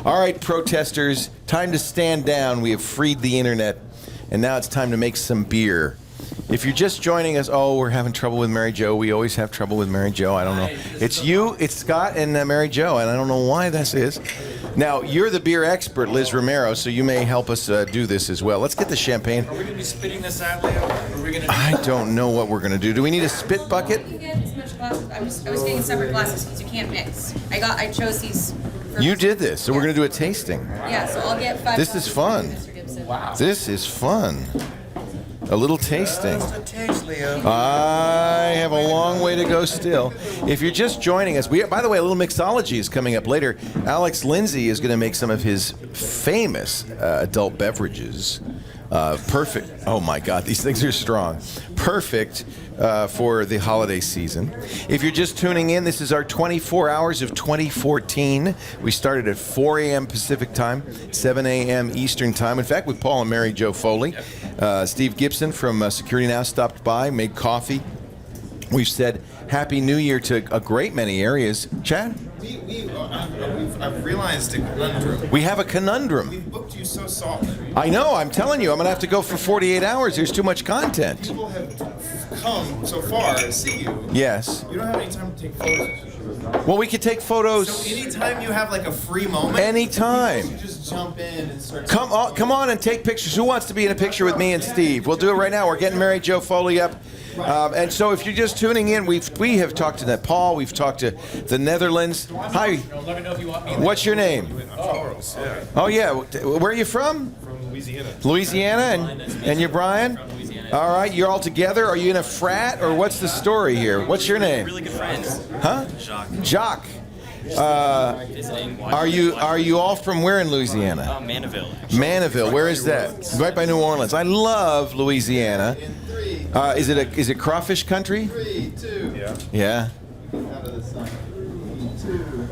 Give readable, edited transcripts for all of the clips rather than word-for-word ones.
All right, protesters, time to stand down. We have freed the internet, and now it's time to make some beer. If you're just joining us, we're having trouble with Mary Jo. We always have trouble with Mary Jo. I don't know. It's you, it's Scott, and Mary Jo, and I don't know why this is. Now, you're the beer expert, Liz Romero, so you may help us do this as well. Let's get the champagne. Are we going to be spitting this out, Leo? Or are we gonna I don't know what we're going to do. Do we need a spit bucket? You get as much glasses. I was getting separate glasses because you can't mix. I chose these. You did this, so we're going to do a tasting. Yeah, so I'll get 5. This is fun. Mr. Gibson. Wow. This is fun. A little tasting. Just a taste, Leo. I have a long way to go still. If you're just joining us, by the way, a little mixology is coming up later. Alex Lindsay is going to make some of his famous adult beverages. Perfect. Oh my God, these things are strong. Perfect for the holiday season. If you're just tuning in, this is our 24 hours of 2014. We started at 4 a.m. Pacific time, 7 a.m. Eastern time. In fact, with Paul and Mary Jo Foley, Steve Gibson from Security Now stopped by, made coffee. We've said Happy New Year to a great many areas. Chad? I've realized a conundrum. We have a conundrum. We've booked you so softly. I know, I'm telling you, I'm going to have to go for 48 hours. There's too much content. People have come so far to see you. Yes. You don't have any time to take photos. Well, we could take photos So anytime you have like a free moment, anytime. you just jump in and start. Come on and take pictures. Who wants to be in a picture with me and Steve? We'll do it right now. We're getting Mary Jo Foley up. And so if you're just tuning in, we have talked to Nepal. We've talked to the Netherlands. Hi. Let me know if you want me. What's your name? Charles. Yeah. Oh, yeah. Where are you from? From Louisiana. Louisiana? And you're Brian? All right. You're all together? Are you in a frat? Or what's the story here? What's your name? Really good friends. Huh? Jacques. Jacques. Visiting. Are you all from where in Louisiana? Mandeville. Manaville. Where is that? Right by New Orleans. I love Louisiana. Is it crawfish country? 3, 2. Yeah. Out of the sun. 2.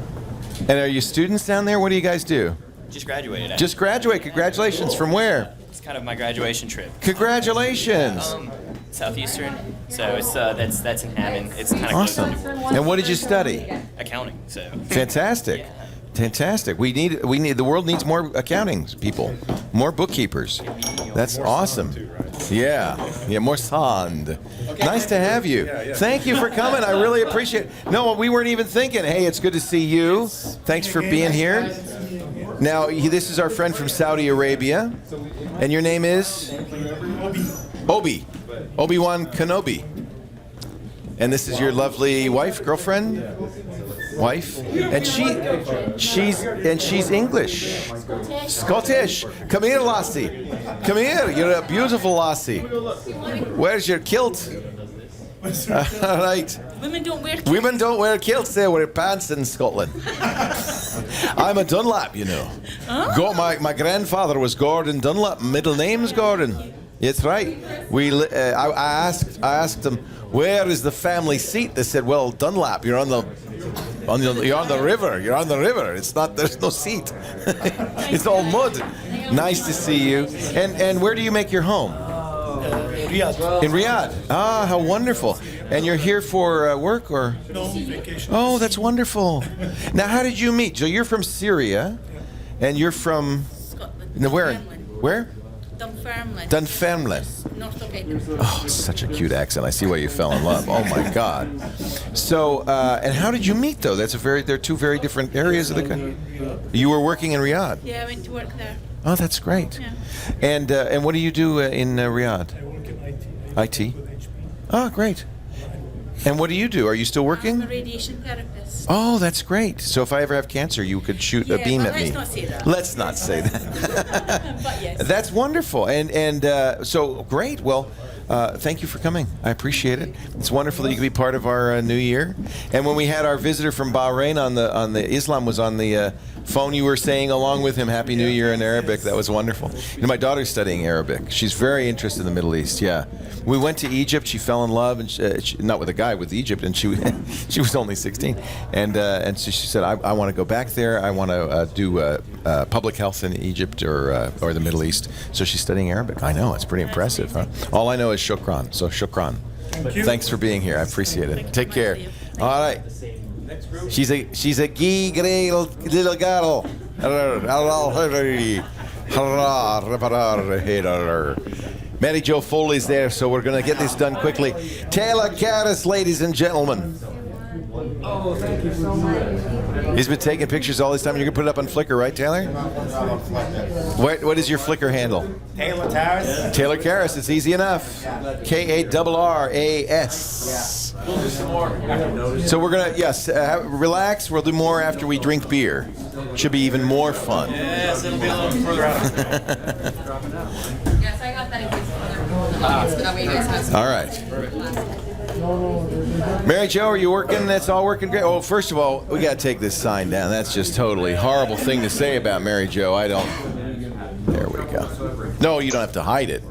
And are you students down there? What do you guys do? Just graduated. Actually. Just graduate. Congratulations. From where? It's kind of my graduation trip. Congratulations. Southeastern. So it's that's in Hammond. It's kind of Awesome. close to New Orleans. And what did you study? Accounting. So. Fantastic. Yeah. Fantastic. We need the world needs more accounting people, more bookkeepers. That's awesome. Yeah, more sand. Nice to have you. Thank you for coming. I really appreciate it. No, we weren't even thinking. Hey, it's good to see you. Thanks for being here. Now, this is our friend from Saudi Arabia, and your name is Obi-Wan Kenobi. And this is your lovely wife, girlfriend? Wife, and she's English, Scottish. Come here, lassie. Come here. You're a beautiful lassie. Where's your kilt? All right. Women don't wear kilts. Women don't wear kilts. They wear pants in Scotland. I'm a Dunlap, you know. My grandfather was Gordon Dunlap. Middle name's Gordon. It's right. I asked them, where is the family seat? They said, well, Dunlap. You're on the river. You're on the river. It's not. There's no seat. It's all mud. Nice to see you. And where do you make your home? Riyadh. In Riyadh. Ah, how wonderful. And you're here for work or? No, vacation. Oh, that's wonderful. Now, how did you meet? So you're from Syria, and you're from Scotland. where? Dunfermline. Where? Dunfermline. Dunfermline. North of Edinburgh. Oh, such a cute accent. I see why you fell in love. Oh my God. So, and how did you meet though? They're two very different areas of the country. You were working in Riyadh. Yeah, I went to work there. Oh, that's great. Yeah. And what do you do in Riyadh? I work in IT. IT. Oh, great. And what do you do? Are you still I'm working? a radiation therapist. Oh, that's great. So if I ever have cancer, you could shoot a Yeah, beam well, at me. let's not say that. Let's not say that. But yes. That's wonderful. And so great. Well, thank you for coming. I appreciate it. It's wonderful that you can be part of our new year. And when we had our visitor from Bahrain on the Islam was on the phone, you were saying along with him Happy New Year in Arabic. That was wonderful. You know, my daughter's studying Arabic. She's very interested in the Middle East. Yeah. We went to Egypt. She fell in love, and not with a guy, with Egypt, and she was only 16, and so she said, I want to go back there. I want to do public health in Egypt or the Middle East. So she's studying Arabic. I know, it's pretty impressive, huh? All I know is shukran. So shukran. Thanks for being here. I appreciate it. Take care. All right. She's a geek little girl. Matty Joe Foley's there, so we're going to get this done quickly. Taylor Caddis, ladies and gentlemen. Oh, thank you so much. He's been taking pictures all this time. You're going to put it up on Flickr, right, Taylor? What is your Flickr handle? Taylor Terrace. Taylor Caddis. It's easy enough. Karras. So we're going to, relax. We'll do more after we drink beer. Should be even more fun. Yes, it'll be a little further out. Yes, I got that in case of other but that way you guys have some. All right. Mary Jo, are you working? That's all working great. Oh, first of all, we got to take this sign down. That's just totally horrible thing to say about Mary Jo. I don't. There we go. No, you don't have to hide it.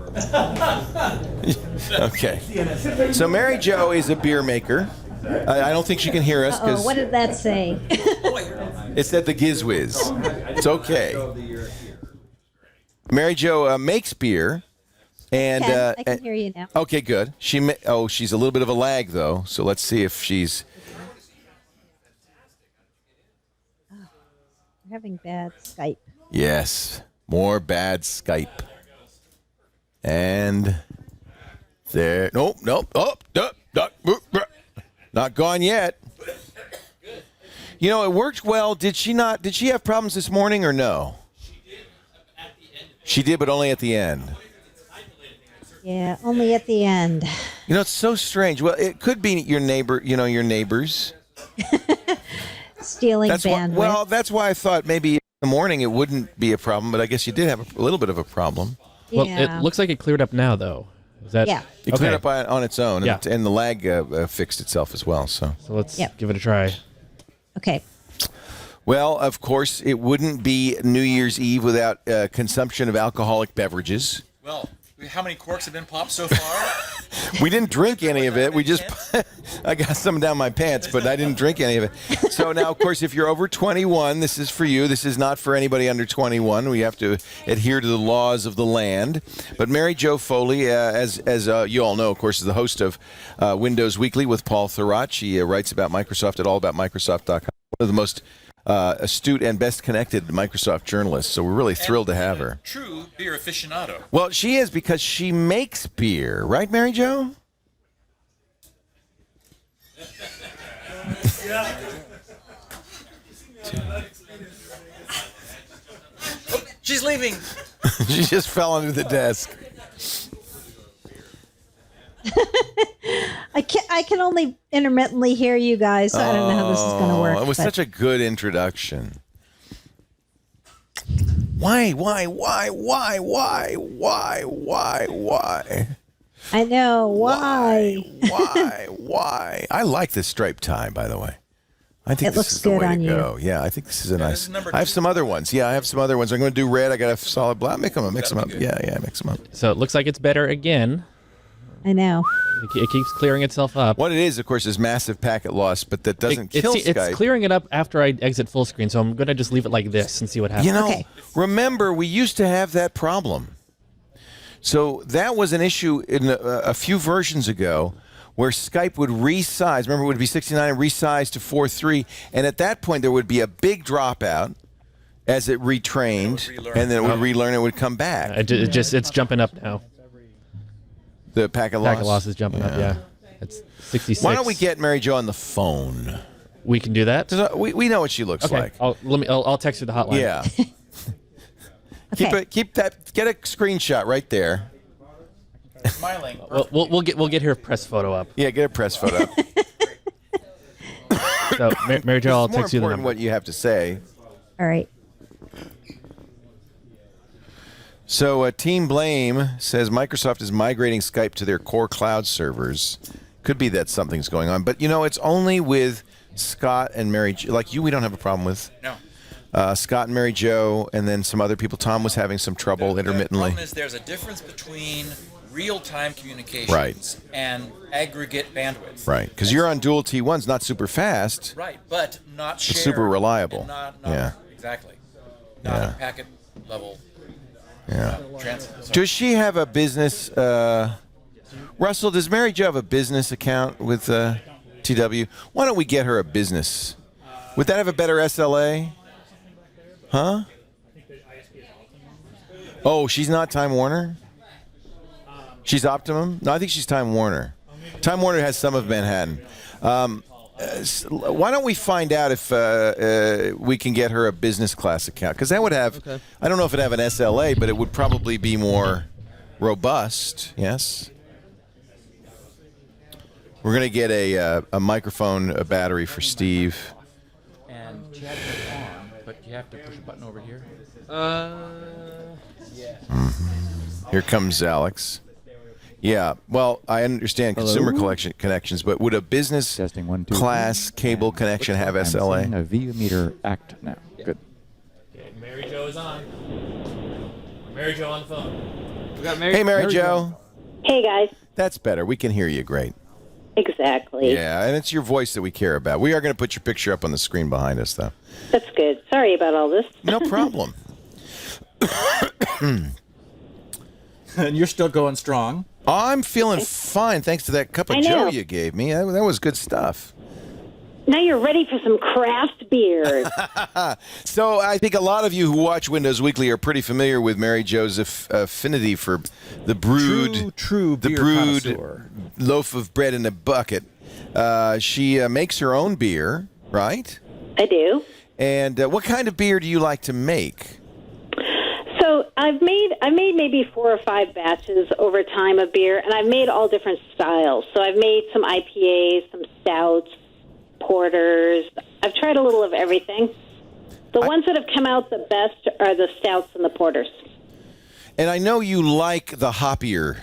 Okay. So Mary Jo is a beer maker. I don't think she can hear us because What did that say? it's at the Gizwiz. It's okay. Mary Jo makes beer. And I can hear you now. Okay, good. She's a little bit of a lag though. So let's see if she's. We're having bad Skype. Yes, more bad Skype. And there. Nope. Oh, not gone yet. You know, it worked well. Did she not? Did she have problems this morning or no? She did, but only at the end. Yeah, only at the end. You know, it's so strange. Well, it could be your neighbor. You know, your neighbors. Stealing bandwidth. That's why I thought maybe in the morning it wouldn't be a problem, but I guess you did have a little bit of a problem. Well, Yeah. it looks like it cleared up now, though. Is that? Yeah. It cleared up on its own, and, Yeah. and the lag fixed itself as well. So let's Yep. give it a try. Okay. Well, of course, it wouldn't be New Year's Eve without consumption of alcoholic beverages. Well, how many corks have been popped so far? We didn't drink any of it. We just, I got some down my pants, but I didn't drink any of it. So now, of course, if you're over 21, this is for you. This is not for anybody under 21. We have to adhere to the laws of the land. But Mary Jo Foley, as you all know, of course, is the host of Windows Weekly with Paul Thurrott. She writes about Microsoft at allaboutmicrosoft.com. One of the most astute and best connected Microsoft journalists. So we're really thrilled to have her. True beer aficionado. Well, she is because she makes beer, right, Mary Jo? She's leaving. She just fell under the desk. I can only intermittently hear you guys. So I don't know how this is going to work. It was such a good introduction. Why? I know. Why? Why? I like this striped tie, by the way. I think It this looks is the good way on to you. go. Yeah, I think this is a this nice. is number I have two. some other ones. Yeah, I have some other ones. I'm going to do red. I got a solid black. Mix them up. Yeah, mix them up. So it looks like it's better again. I know. It keeps clearing itself up. What it is, of course, is massive packet loss, but that doesn't kill Skype. It's clearing it up after I exit full screen, so I'm going to just leave it like this and see what happens. You know, Okay. remember, we used to have that problem. So that was an issue in a few versions ago where Skype would resize. Remember, it would be 69 and resize to 4.3. And at that point, there would be a big dropout as it retrained, and then it would relearn and it would come back. It's jumping up now. The packet loss? Packet loss is jumping up, yeah. It's 66. Why don't we get Mary Jo on the phone? We can do that? We know what she looks Okay. like. I'll text her the hotline. Yeah. Okay. Keep that. Get a screenshot right there. Smiling. We'll get her press photo up. Yeah, get a press photo. So Mary Jo, I'll It's more text you the important number. what you have to say. All right. So Team Blame says Microsoft is migrating Skype to their core cloud servers. Could be that something's going on, but you know, it's only with Scott and Mary Jo. Like you, we don't have a problem with. No. Scott and Mary Jo, and then some other people. Tom was having some trouble intermittently. The problem is there's a difference between real-time communications Right. and aggregate bandwidth. Right, because you're on dual T1s, not super fast. Right, but not shared. super reliable. and Not, Yeah. Exactly. Not Yeah. a packet level Yeah. transit. Does she have a business? Russell, does Mary Jo have a business account with TW? Why don't we get her a business? Would that have a better SLA? Huh? Oh, she's not Time Warner? She's Optimum? No, I think she's Time Warner. Time Warner has some of Manhattan. Why don't we find out if we can get her a business class account? Because that would have, I don't know if it'd have an SLA, but it would probably be more robust. Yes? We're going to get a microphone, a battery for Steve. And chat is on, but you have to push a button over here. Yeah. Here comes Alex. Yeah, well, I understand consumer connections, but would a business Testing 1, 2, class cable connection have I'm SLA? seeing a V meter act now. Good. Okay, Mary Jo is on. Mary Jo on the phone. We got Hey, Mary Jo. Hey, guys. That's better. We can hear you great. Exactly. Yeah, and it's your voice that we care about. We are going to put your picture up on the screen behind us, though. That's good. Sorry about all this. No problem. And you're still going strong. I'm feeling fine thanks to that cup of I know. Joe you gave me. That was good stuff. Now you're ready for some craft beers. So I think a lot of you who watch Windows Weekly are pretty familiar with Mary Jo's affinity for the brewed, True the beer brewed connoisseur. loaf of bread in a bucket. She makes her own beer, right? I do. And what kind of beer do you like to make? So I've made maybe 4 or 5 batches over time of beer, and I've made all different styles. So I've made some IPAs, some stouts, porters. I've tried a little of everything. The ones that have come out the best are the stouts and the porters. And I know you like the hoppier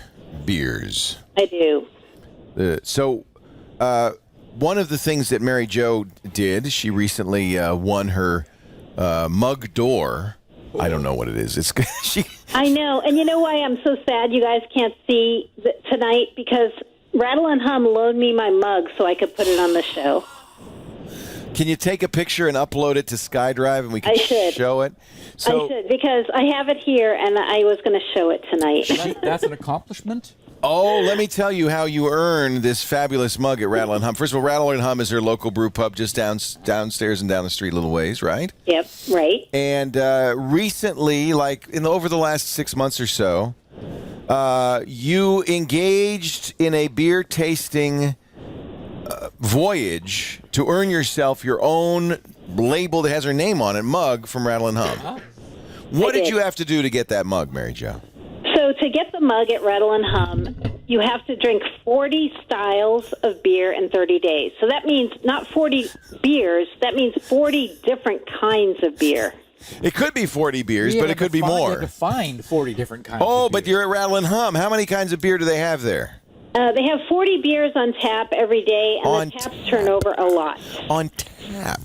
beers. I do. So one of the things that Mary Jo did, she recently won her mug door. I don't know what it is. It's she. I know, and you know why I'm so sad you guys can't see tonight? Because Rattle and Hum loaned me my mug so I could put it on the show. Can you take a picture and upload it to SkyDrive and we can I should. show it? I should, because I have it here, and I was going to show it tonight. That's an accomplishment. Oh, let me tell you how you earn this fabulous mug at Rattle and Hum. First of all, Rattle and Hum is their local brew pub just downstairs and down the street a little ways, right? Yep, right. And recently, like over the last 6 months or so, you engaged in a beer tasting voyage to earn yourself your own label that has her name on it, mug from Rattle and Hum. What did you have to do to get that mug, Mary Jo? So to get the mug at Rattle and Hum, you have to drink 40 styles of beer in 30 days. So that means not 40 beers, that means 40 different kinds of beer. It could be 40 beers, but it could be You more. have to find 40 different kinds. Oh, of but beer. you're at Rattle and Hum. How many kinds of beer do they have there? They have 40 beers on tap every day, and On the taps turn over a lot. On tap.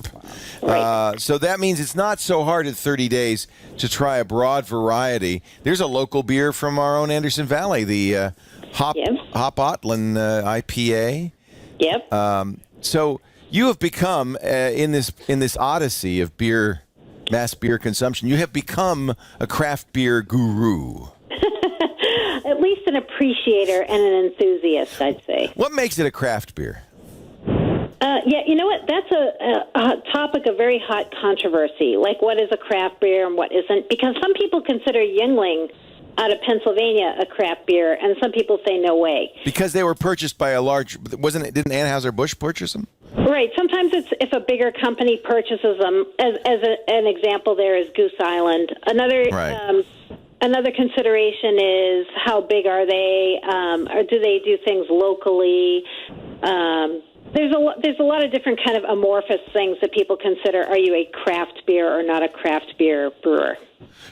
Right. So that means it's not so hard at 30 days to try a broad variety. There's a local beer from our own Anderson Valley, the Hop Otlin IPA. Yep. So you have become in this odyssey of beer, mass beer consumption. You have become a craft beer guru. At least an appreciator and an enthusiast, I'd say. What makes it a craft beer? Yeah, you know what? That's a topic of very hot controversy. Like, what is a craft beer and what isn't? Because some people consider Yuengling out of Pennsylvania a craft beer, and some people say no way. Because they were purchased by a large, didn't Anheuser-Busch purchase them? Right. Sometimes it's if a bigger company purchases them. An example there is Goose Island. Another consideration is how big are they, or do they do things locally? There's a lot of different kind of amorphous things that people consider. Are you a craft beer or not a craft beer brewer?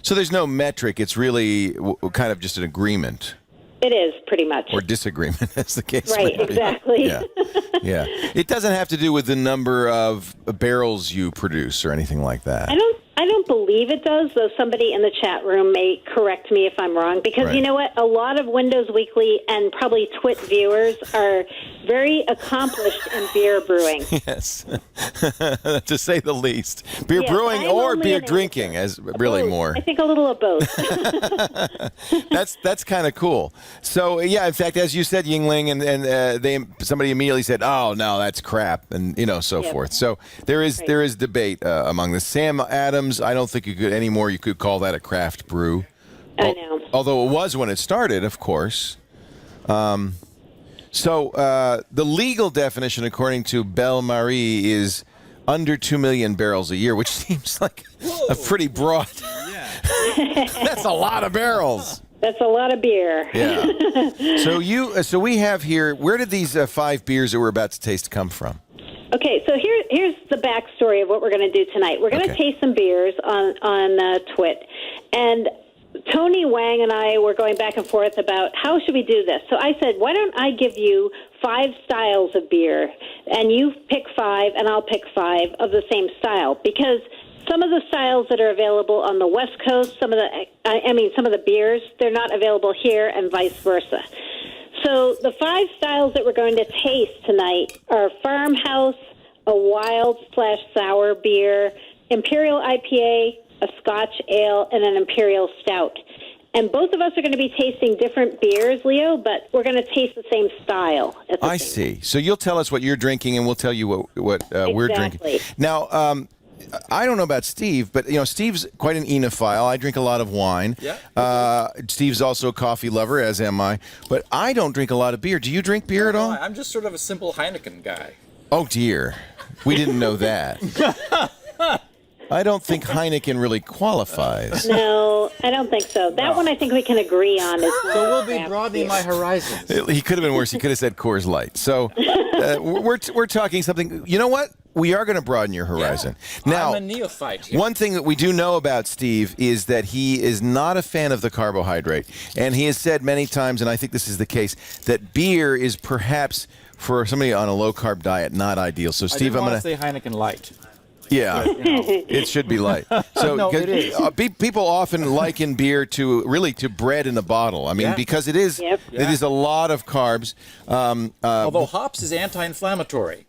So there's no metric. It's really kind of just an agreement. It is, pretty much. Or disagreement, as the case Right, may be. exactly. Yeah. Yeah. It doesn't have to do with the number of barrels you produce or anything like that. I don't believe it does, though somebody in the chat room may correct me if I'm wrong, because Right. you know what? A lot of Windows Weekly and probably TWiT viewers are very accomplished in beer brewing. Yes, to say the least. Beer Yes, brewing I'm or only beer an drinking, as really Both. more. I think a little of both. That's kind of cool. So yeah, in fact, as you said, Yingling, and somebody immediately said, "Oh no, that's crap," and so Yep. forth. So there is debate among the Sam Adams. I don't think you could anymore. You could call that a craft brew. I know. Although it was when it started, of course. So the legal definition, according to Belle Marie, is under 2 million barrels a year, which seems like a pretty broad. That's a lot of barrels. That's a lot of beer. Yeah. So we have here. Where did these 5 beers that we're about to taste come from? Okay, so here's the backstory of what we're going to do tonight. We're going to taste some beers on TWiT, and Tony Wang and I were going back and forth about how should we do this. So I said, why don't I give you 5 styles of beer, and you pick 5, and I'll pick 5 of the same style, because some of the styles that are available on the West Coast, some of the beers, they're not available here, and vice versa. So the 5 styles that we're going to taste tonight are Farmhouse, a wild/sour beer, Imperial IPA, a Scotch ale, and an Imperial stout. And both of us are going to be tasting different beers, Leo, but we're going to taste the same style. I see. So you'll tell us what you're drinking, and we'll tell you what we're drinking. Now, I don't know about Steve, but Steve's quite an enophile. I drink a lot of wine. Yeah. Steve's also a coffee lover, as am I. But I don't drink a lot of beer. Do you drink beer at all? I'm just sort of a simple Heineken guy. Oh dear, we didn't know that. I don't think Heineken really qualifies. No, I don't think so. That one I think we can agree on. So we'll be broadening my horizons. He could have been worse. He could have said Coors Light. So we're talking something. You know what? We are going to broaden your horizon. Yeah, now, I'm a neophyte here. One thing that we do know about Steve is that he is not a fan of the carbohydrate. And he has said many times, and I think this is the case, that beer is perhaps, for somebody on a low-carb diet, not ideal. So, Steve, I'm going to say Heineken Light. Yeah, it should be light. So No, it is. People often liken beer to bread in a bottle. I mean, because it is it is a lot of carbs. Although hops is anti-inflammatory.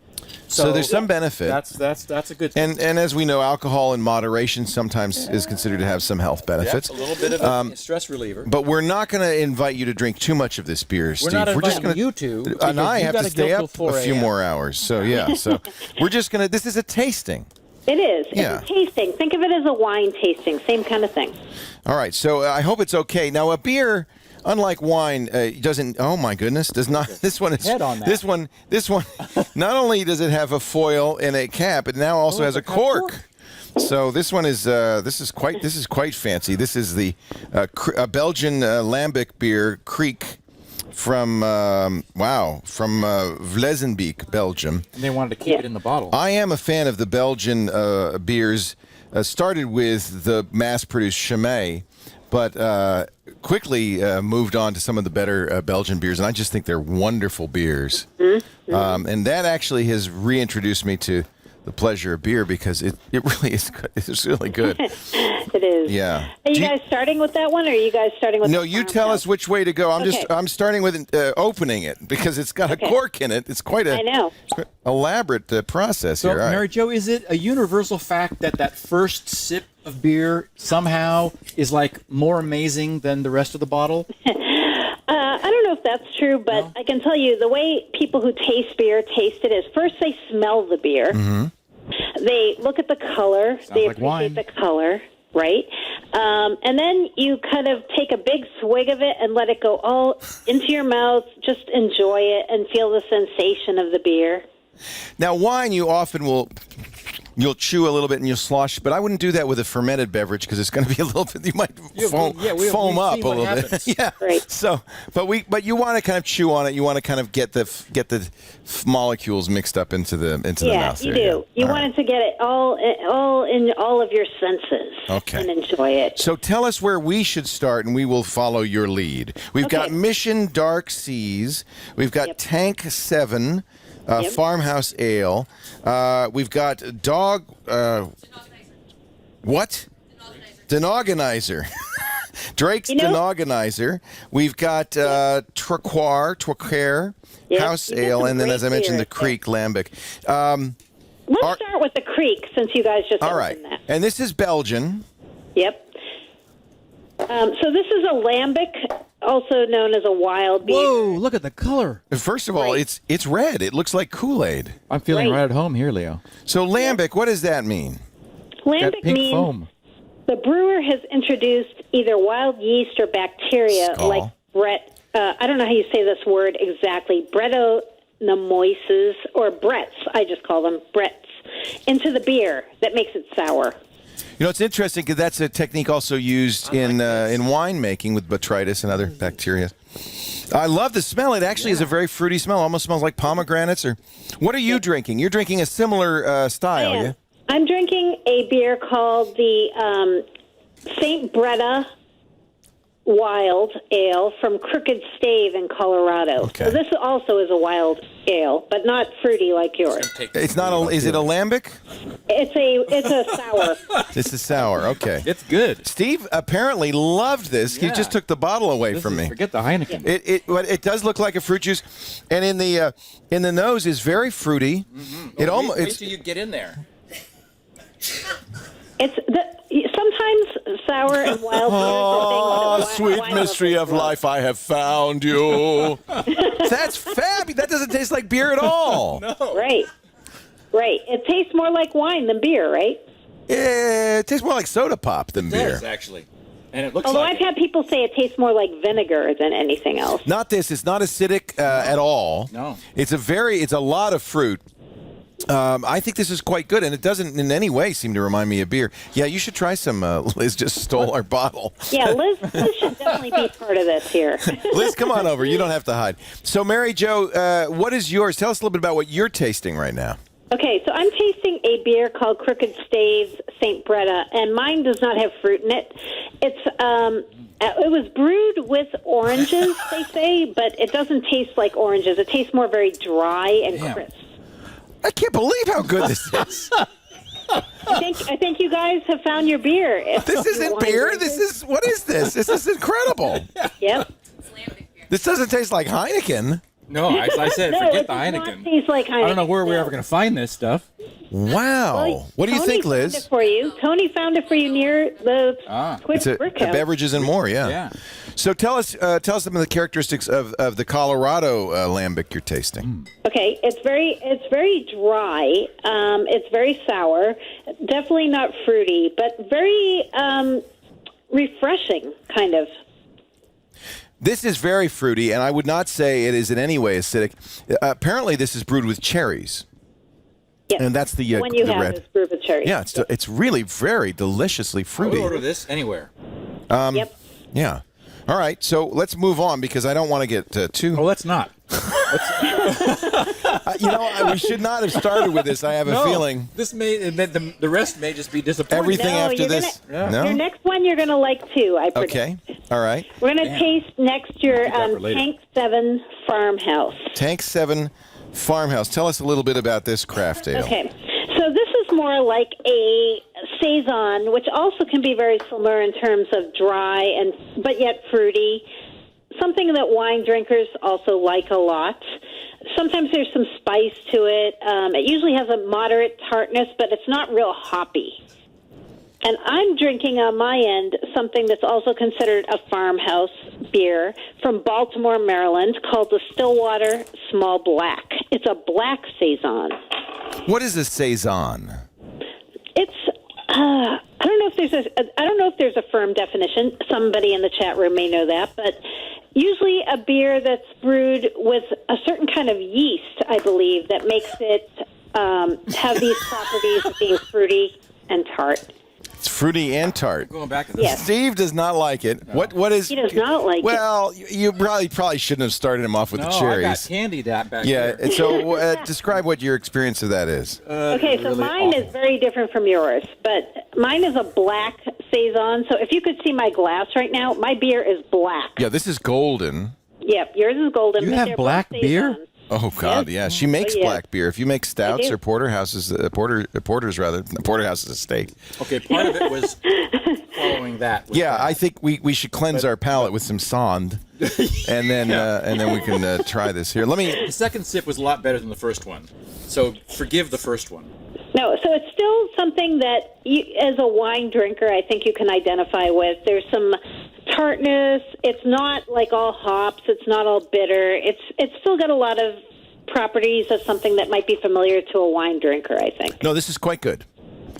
So there's some benefit. That's a good thing. And as we know, alcohol in moderation sometimes is considered to have some health benefits. A little bit of a stress reliever. But we're not going to invite you to drink too much of this beer, Steve. We're not just inviting you to. And I have to gotta stay go up till a 4 few a.m. more hours. So yeah, so we're just going to. This is a tasting. It is. Yeah. It's a tasting. Think of it as a wine tasting. Same kind of thing. All right, so I hope it's okay. Now, a beer, unlike wine, doesn't. Oh my goodness, does not. This one is. Head on that. This one. Not only does it have a foil and a cap, it now also has a cork. So this one is. This is quite fancy. This is the a Belgian lambic beer, Kriek. From Vlezenbeek, Belgium. And they wanted to keep it in the bottle. I am a fan of the Belgian beers. Started with the mass-produced Chimay, but quickly moved on to some of the better Belgian beers, and I just think they're wonderful beers. Mm-hmm. And that actually has reintroduced me to the pleasure of beer because it really is good. It's really good. It is. Yeah. Are you guys starting with that one, or are you guys starting with? No, you tell us which way to go. I'm starting with opening it because it's got a cork in it. It's quite a elaborate process So, here. All Mary right. Jo, is it a universal fact that first sip of beer somehow is like more amazing than the rest of the bottle? I don't know if that's true, but I can tell you the way people who taste beer taste it is first they smell the beer. Mm-hmm. They look at the color. They like wine. appreciate the color, right? And then you kind of take a big swig of it and let it go all into your mouth. Just enjoy it and feel the sensation of the beer. Now, wine, you often you'll chew a little bit and you'll slosh, but I wouldn't do that with a fermented beverage because it's going to be a little bit. You might foam up a little bit. Yeah. Right. So, but you want to kind of chew on it. You want to kind of get the molecules mixed up into the mouth. Yeah, you do. You wanted to get it all in all of your senses. Okay. And enjoy it. So tell us where we should start, and we will follow your lead. We've got Mission Dark Seas. We've got Tank 7. Farmhouse Ale. We've got Dog. What? Denogonizer. Drake's Denogonizer. We've got Traquair. Yeah, House you get Ale, some and then, great as I mentioned, the beers Creek Lambic. Let's start with the Creek, since you guys just All right. mentioned that. And this is Belgian. Yep. So this is a lambic, also known as a wild beer. Whoa! Look at the color. First of all, it's red. It looks like Kool-Aid. I'm feeling Right. right at home here, Leo. So lambic, what does that mean? That Lambic pink means foam. the brewer has introduced either wild yeast or bacteria, Skull. like I don't know how you say this word exactly, Brettanomyces, or Bretts, I just call them Bretts, into the beer that makes it sour. You know, it's interesting because that's a technique also used in winemaking with botrytis and other bacteria. I love the smell. It actually is a very fruity smell. Almost smells like pomegranates. Or what are you drinking? You're drinking a similar style, yeah? I'm drinking a beer called the St. Bretta Wild Ale from Crooked Stave in Colorado. Okay. So this also is a wild ale, but not fruity like yours. It's not. Is it a lambic? It's a sour. This is sour. Okay. It's good. Steve apparently loved this. He Yeah. just took the bottle away from me. Forget the Heineken. It does look like a fruit juice, and in the nose is very fruity. It almost Wait till you get in there. Sometimes sour and wild beers are things that sweet mystery of life, I have found you. That's fabulous. That doesn't taste like beer at all. Right. It tastes more like wine than beer, right? Yeah, it tastes more like soda pop than beer. It does, actually. And it looks Although like I've had people say it tastes more like vinegar than anything else. Not this. It's not acidic at all. No. It's a lot of fruit. I think this is quite good, and it doesn't in any way seem to remind me of beer. Yeah, you should try some. Liz just stole our bottle. Yeah, Liz should definitely be part of this here. Liz, come on over. You don't have to hide. So, Mary Jo, what is yours? Tell us a little bit about what you're tasting right now. Okay, so I'm tasting a beer called Crooked Staves St. Bretta, and mine does not have fruit in it. It was brewed with oranges, they say, but it doesn't taste like oranges. It tastes more very dry and crisp. I can't believe how good this is. I think you guys have found your beer. This isn't beer. What is this? This is incredible. Yep. This doesn't taste like Heineken. No, as I said, No, forget it the does Heineken. not taste like Heineken. I don't know where we're ever going to find this stuff. Wow. What do you think, Tony found Liz? it for you. Tony found it for you near the Twitch It's a Brickhouse. beverages and more, yeah. Yeah. So tell us some of the characteristics of the Colorado lambic you're tasting. Okay, it's very dry. It's very sour. Definitely not fruity, but very refreshing, kind of. This is very fruity, and I would not say it is in any way acidic. Apparently, this is brewed with cherries. Yes. And that's the one you the have red. is brewed with cherries. Yeah, it's really very deliciously I fruity. would order this anywhere. Yep. Yeah. All right, so let's move on because I don't want to get too. Oh, let's not. We should not have started with this. I have a feeling. This may the rest may just be disappointing. Everything No, after you're this. Gonna, No. Your next one you're going to like too, I predict. Okay. All right. We're going to taste next your for later. Tank 7 Farmhouse. Tank 7 Farmhouse. Tell us a little bit about this craft ale. Okay. So this is more like a saison, which also can be very similar in terms of dry but yet fruity. Something that wine drinkers also like a lot. Sometimes there's some spice to it. It usually has a moderate tartness, but it's not real hoppy. And I'm drinking on my end something that's also considered a farmhouse beer from Baltimore, Maryland, called the Stillwater Small Black. It's a black saison. What is a saison? It's I don't know if there's a firm definition. Somebody in the chat room may know that, but usually a beer that's brewed with a certain kind of yeast, I believe, that makes it have these properties of being fruity and tart. It's fruity and tart. Going back to this. Yes. Steve does not like it. No. What is? He does not like it. Well, you probably shouldn't have started him off with the I got cherries. candy that back Yeah. there. So describe what your experience of that is. Okay, so really mine awful. is very different from yours, but mine is a black saison. So if you could see my glass right now, my beer is black. Yeah, this is golden. Yep, yours is golden. You but have they're black both beer? saisons. Oh God, yeah. She makes Oh, yeah. black beer. If you make stouts do. or porterhouses, porters rather, porterhouse is a steak. Okay, part of it was following that. with Yeah, that. I think we should cleanse our palate with some sand, and then we can try this here. Let me. The second sip was a lot better than the first one, so forgive the first one. No, so it's still something that, you, as a wine drinker, I think you can identify with. There's some tartness. It's not like all hops. It's not all bitter. It's still got a lot of properties of something that might be familiar to a wine drinker, I think. No, this is quite good.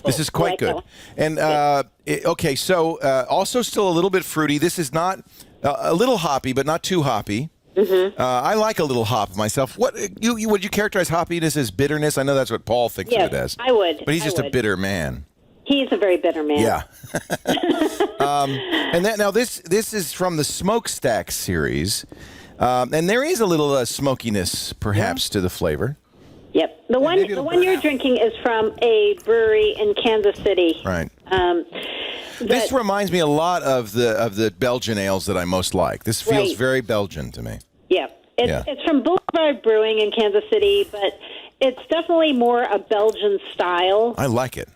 This is quite like good. that And okay, so also still a little bit fruity. This is not a little hoppy, but not too hoppy. Mm-hmm. I like a little hop myself. Would you characterize hoppiness as bitterness? I know that's what Paul thinks Yes, of it as. I would. But he's I just a would. bitter man. He's a very bitter man. Yeah. And now this is from the Smokestack series, and there is a little smokiness perhaps to the flavor. Yep. The one you're drinking is from a brewery in Kansas City. Right. This reminds me a lot of the Belgian ales that I most like. This feels Right. very Belgian to me. Yeah. It's from Boulevard Brewing in Kansas City, but it's definitely more a Belgian style. I like it.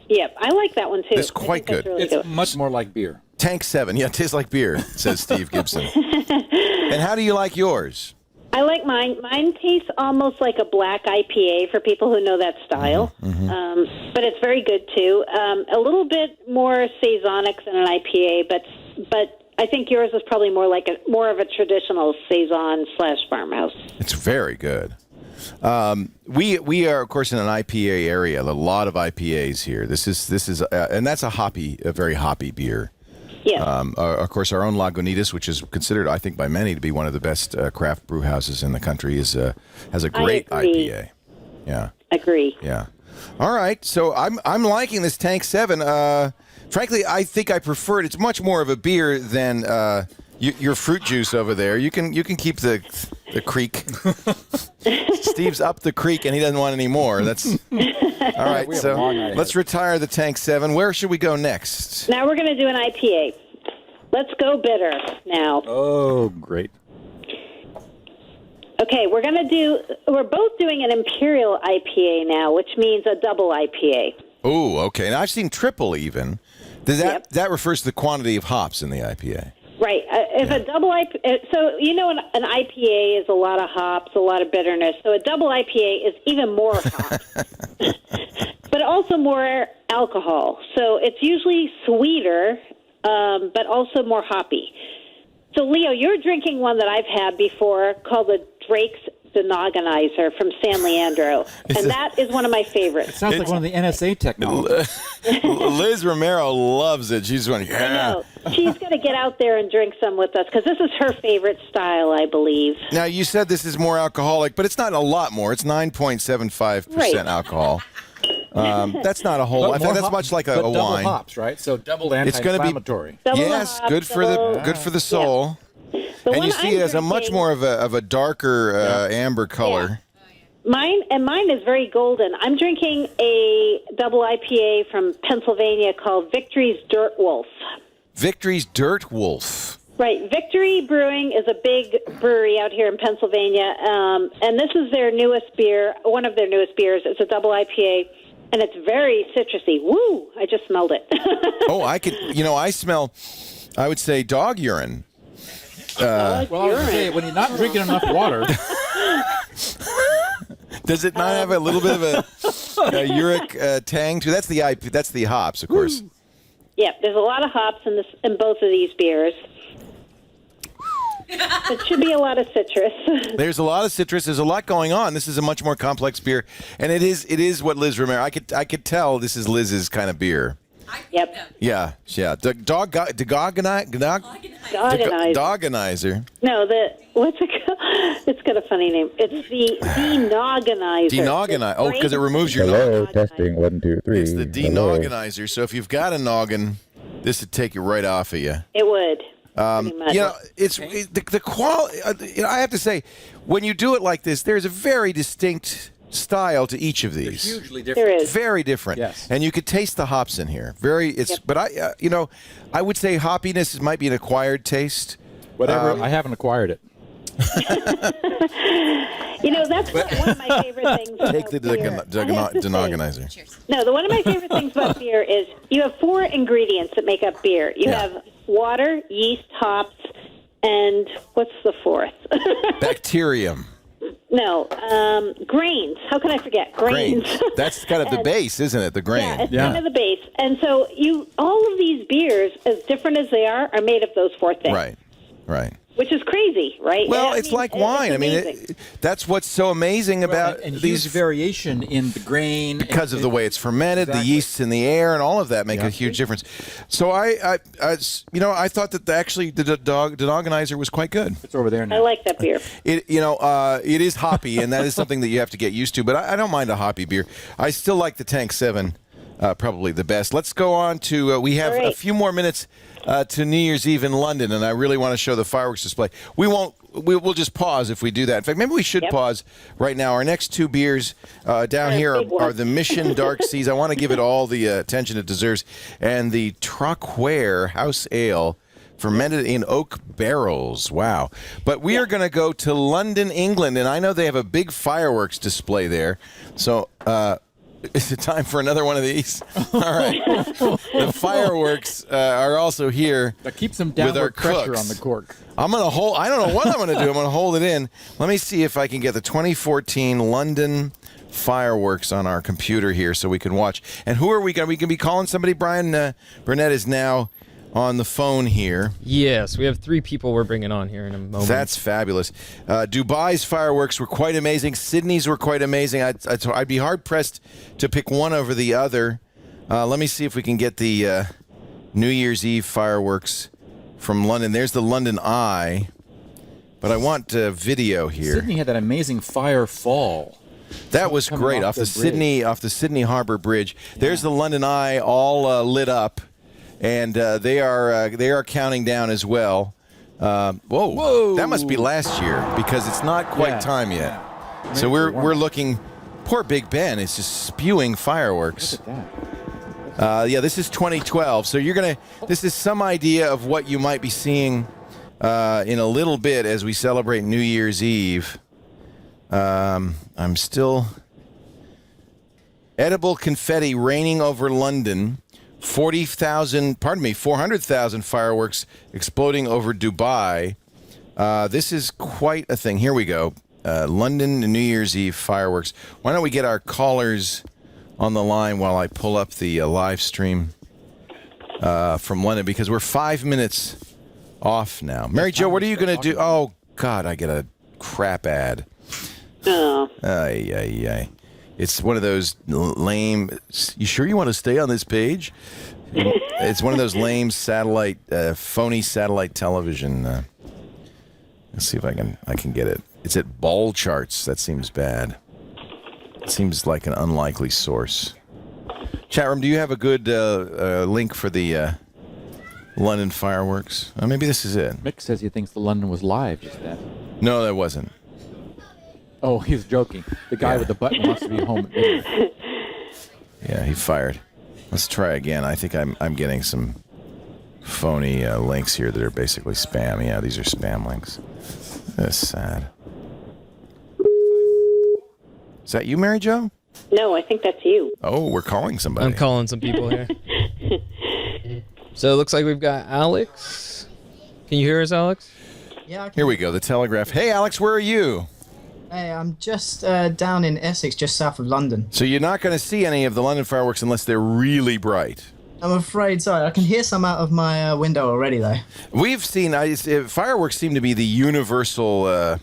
Yep. I like that one too. It's quite I think that's good. really It's much more like beer. Tank 7. Yeah, it tastes like beer, says Steve Gibson. And how do you like yours? I like mine. Mine tastes almost like a black IPA for people who know that style. But it's very good too. A little bit more saisonic than an IPA, but I think yours is probably more like more of a traditional saison / farmhouse. It's very good. We are, of course, in an IPA area. A lot of IPAs here. This is, and that's a very hoppy beer. Yeah. Of course, our own Lagunitas, which is considered, I think, by many to be one of the best craft brew houses in the country, has a great agree. IPA. Yeah. Agree. Yeah. All right. So I'm liking this Tank 7. Frankly, I think I prefer it. It's much more of a beer than your fruit juice over there. You can keep the creek. Steve's up the creek and he doesn't want any more. That's all right. So let's retire the Tank 7. Where should we go next? Now we're going to do an IPA. Let's go bitter now. Oh, great. Okay, we're both doing an imperial IPA now, which means a double IPA. Oh, okay. Now I've seen triple even. That refers to the quantity of hops in the IPA. Right. If a double IPA, so an IPA is a lot of hops, a lot of bitterness. So a double IPA is even more hops, but also more alcohol. So it's usually sweeter, but also more hoppy. So Leo, you're drinking one that I've had before called the Drake's Denogonizer from San Leandro, and that is one of my favorites. It sounds like one of the NSA technologies. Liz Romero loves it. She's going, yeah. I know. She's got to get out there and drink some with us because this is her favorite style, I believe. Now, you said this is more alcoholic, but it's not a lot more. It's 9.75% alcohol. That's not a whole. I think that's much like a double wine. hops, right? So double It's going to be anti-inflammatory. yes, good for the soul. The And one you see, it has a much drinking- more of a darker amber color. Mine is very golden. I'm drinking a double IPA from Pennsylvania called Victory's Dirt Wolf. Victory's Dirt Wolf. Right. Victory Brewing is a big brewery out here in Pennsylvania, and this is their newest beer, one of their newest beers. It's a double IPA, and it's very citrusy. Woo! I just smelled it. Oh, I smell, I would say, dog urine. Well, I was going to say, when you're not drinking enough water. Does it not have a little bit of a uric tang to it? That's the hops, of course. Yeah, there's a lot of hops in both of these beers. It should be a lot of citrus. There's a lot of citrus. There's a lot going on. This is a much more complex beer, and it is what Liz Romero. I could tell this is Liz's kind of beer. Yep. Yeah. Dogonizer. No, what's it called? It's got a funny name. It's the denogonizer. Denogonizer. Oh, because it removes your Hello, testing 1, 2, 3. It's the denogonizer. So if you've got a noggin, this would take it right off of you. It would. Pretty much. The quality. I have to say, when you do it like this, there's a very distinct style to each of these. They're hugely different. There is. Very different. Yes. And you could taste the hops in here. But I would say hoppiness might be an acquired taste. Whatever. I haven't acquired it. You know, that's one of my favorite things. Take the denogonizer. No, one of my favorite things about beer is you have 4 ingredients that make up beer. You have water, yeast, hops, and what's the 4th? Bacterium. No, grains. How can I forget? Grains. That's kind of the base, isn't it? The grain. Yeah, it's kind of the base. And so all of these beers, as different as they are made of those 4 things. Right. Which is crazy, right? Well, it's like wine. I mean, that's what's so amazing about these variation in the grain because of the way it's fermented, the yeasts in the air, and all of that make a huge difference. So I thought that actually the denogonizer was quite good. It's over there now. I like that beer. It is hoppy, and that is something that you have to get used to. But I don't mind a hoppy beer. I still like the Tank 7 probably the best. Let's go on to we have a few more minutes to New Year's Eve in London, and I really want to show the fireworks display. We'll just pause if we do that. In fact, maybe we should pause right now. Our next 2 beers down here are the Mission Dark Seas. I want to give it all the attention it deserves, and the Traquair House Ale, fermented in oak barrels. Wow. But we are going to go to London, England, and I know they have a big fireworks display there. So is it time for another one of these? All right. The fireworks are also here. That keeps some with our downward pressure cooks. on the cork. I'm going to hold. I don't know what I'm going to do. I'm going to hold it in. Let me see if I can get the 2014 London fireworks on our computer here so we can watch. And who are we going to? We can be calling somebody. Brian Burnett is now on the phone here. Yes, we have 3 people we're bringing on here in a moment. That's fabulous. Dubai's fireworks were quite amazing. Sydney's were quite amazing. I'd be hard-pressed to pick one over the other. Let me see if we can get the New Year's Eve fireworks from London. There's the London Eye, but I want video here. Sydney had that amazing fire fall. That was great off the Sydney Harbor Bridge. There's the London Eye all lit up. And they are counting down as well. Whoa! That must be last year because it's not quite time yet. So we're looking. Poor Big Ben is just spewing fireworks. Look at that. This is 2012. So this is some idea of what you might be seeing in a little bit as we celebrate New Year's Eve. I'm still edible confetti raining over London. 400,000 fireworks exploding over Dubai. This is quite a thing. Here we go. London New Year's Eve fireworks. Why don't we get our callers on the line while I pull up the live stream from London, because we're 5 minutes off now. Mary Jo, what are you going to do? Oh, God, I get a crap ad. Ay. It's one of those lame. You sure you want to stay on this page? It's one of those lame satellite, phony satellite television. Let's see if I can get it. It's at Ball Charts. That seems bad. It seems like an unlikely source. Chat room, do you have a good link for the London fireworks? Maybe this is it. Mick says he thinks the London was live just then. No, that wasn't. Oh, he's joking. The guy with the button wants to be home at midnight. Yeah, he fired. Let's try again. I think I'm getting some phony links here that are basically spam. Yeah, these are spam links. That's sad. Is that you, Mary Jo? No, I think that's you. Oh, we're calling somebody. I'm calling some people here. So it looks like we've got Alex. Can you hear us, Alex? Yeah. Here we go. The Telegraph. Hey, Alex, where are you? Hey, I'm just down in Essex, just south of London. So you're not going to see any of the London fireworks unless they're really bright. I'm afraid so. I can hear some out of my window already, though. We've seen fireworks seem to be the universal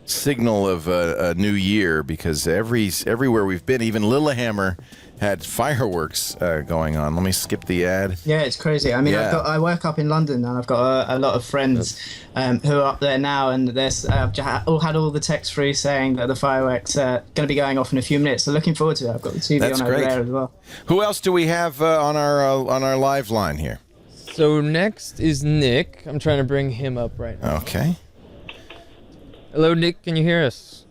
signal of a new year, because everywhere we've been, even Lillehammer had fireworks going on. Let me skip the ad. Yeah, it's crazy. I mean, Yeah. I work up in London, and I've got a lot of friends who are up there now, and there's had all the texts through saying that the fireworks are going to be going off in a few minutes. So looking forward to it. I've got the TV That's on over great. there as well. Who else do we have on our live line here? So next is Nick. I'm trying to bring him up right now. Okay. Hello, Nick. Can you hear us?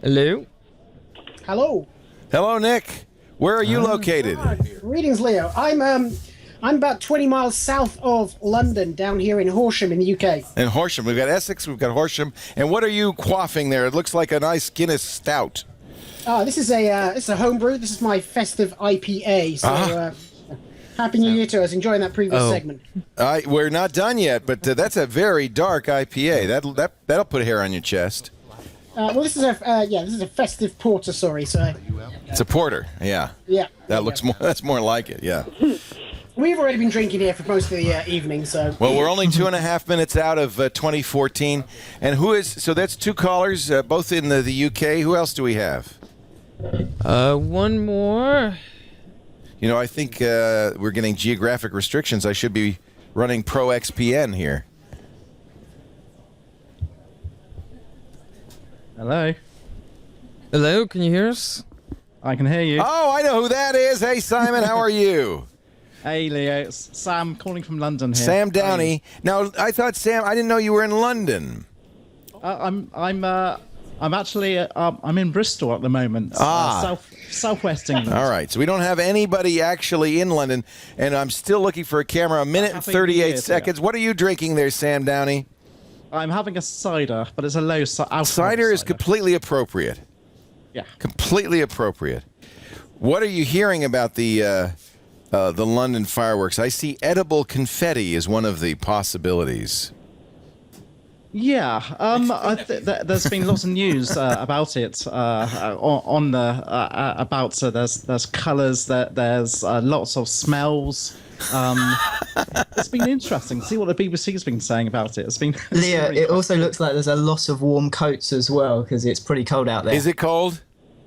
Hello? Hello. Hello, Nick. Where are you located? Greetings, Leo. I'm I'm about 20 miles south of London, down here in Horsham in the UK. In Horsham, we've got Essex, we've got Horsham. And what are you quaffing there? It looks like a nice Guinness stout. This is a homebrew. This is my festive IPA. So Happy New Year to us. Enjoying that previous segment. We're not done yet, but that's a very dark IPA. That'll put hair on your chest. Well, this is a festive porter. Sorry, so it's a porter. Yeah. Yeah. That looks more. That's more like it. Yeah. We've already been drinking here for most of the evening, so. Well, we're only 2.5 minutes out of 2014, and so that's two callers, both in the UK. Who else do we have? One more. You know, I think we're getting geographic restrictions. I should be running Pro XPN here. Hello. Hello, can you hear us? I can hear you. Oh, I know who that is. Hey, Simon, how are you? Hey, Leo. It's Sam calling from London here. Sam Downey. Now, I thought, Sam, I didn't know you were in London. I'm actually I'm in Bristol at the moment. Southwest England. All right, so we don't have anybody actually in London, and I'm still looking for a camera. A minute and 38 seconds. What are you drinking there, Sam Downey? I'm having a cider, but it's a low alcohol cider. Is completely appropriate. Yeah. Completely appropriate. What are you hearing about the London fireworks? I see edible confetti as one of the possibilities. Yeah, there's been lots of news about it on the about there's colours, there's lots of smells. It's been interesting. See what the BBC has been saying about it. It's been Leah. It also looks like there's a lot of warm coats as well because it's pretty cold out there. Is it cold?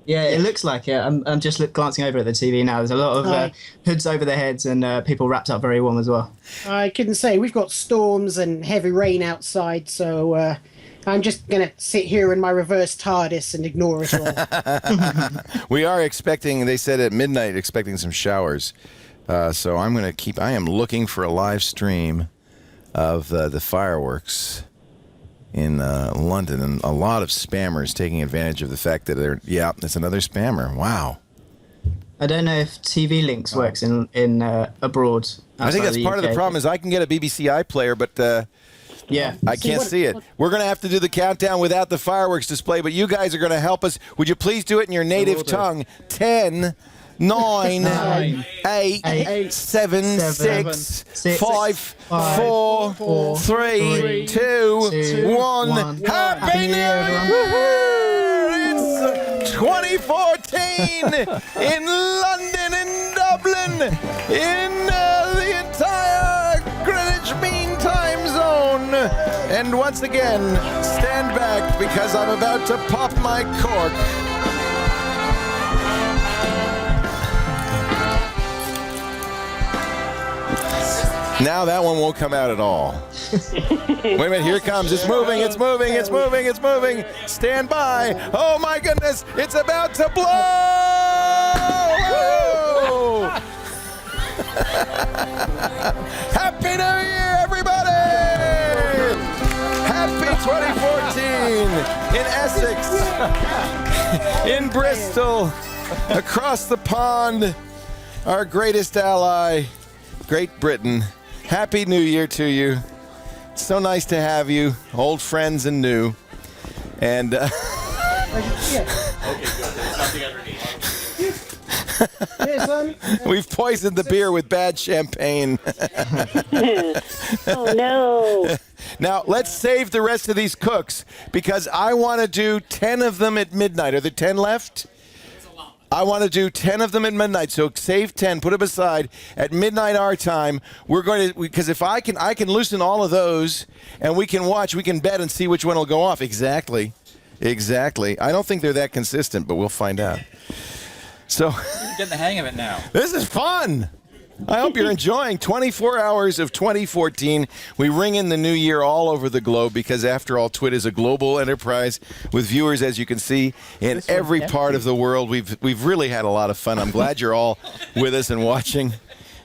Yeah, it looks like it. I'm just glancing over at the TV now. There's a lot of hoods over their heads and people wrapped up very warm as well. I couldn't say. We've got storms and heavy rain outside, so I'm just going to sit here in my reverse TARDIS and ignore it all. We are expecting, they said at midnight, expecting some showers. So I'm going to I am looking for a live stream of the fireworks in London, and a lot of spammers taking advantage of the fact that it's another spammer. Wow. I don't know if TV Links works in abroad. I think that's part of the problem is I can get a BBC iPlayer, but I can't see it. We're going to have to do the countdown without the fireworks display, but you guys are going to help us. Would you please do it in your native tongue? 10, 9, 8, 7, 6, 5, 4, 3, 2, 1. Happy New Year! It's 2014 in London, in Dublin, in the entire Greenwich Mean Time Zone. And once again, stand back because I'm about to pop my cork. Now that one won't come out at all. Wait a minute, here it comes. It's moving, it's moving, it's moving, it's moving. Stand by. Oh my goodness, it's about to blow! Happy New Year, everybody! Happy 2014 in Essex, in Bristol, across the pond, our greatest ally, Great Britain. Happy New Year to you. It's so nice to have you, old friends and new. And Okay, good. There's something underneath. we've poisoned the beer with bad champagne. Oh, no. Now, let's save the rest of these cooks because I want to do 10 of them at midnight. Are there 10 left? I want to do 10 of them at midnight, so save 10, put them aside. At midnight our time, we're going to, because if I can loosen all of those, and we can watch, we can bet and see which one will go off. Exactly. I don't think they're that consistent, but we'll find out. So, You're getting the hang of it now. This is fun. I hope you're enjoying 24 hours of 2014. We ring in the new year all over the globe because, after all, TWiT is a global enterprise with viewers, as you can see, in every part of the world. We've really had a lot of fun. I'm glad you're all with us and watching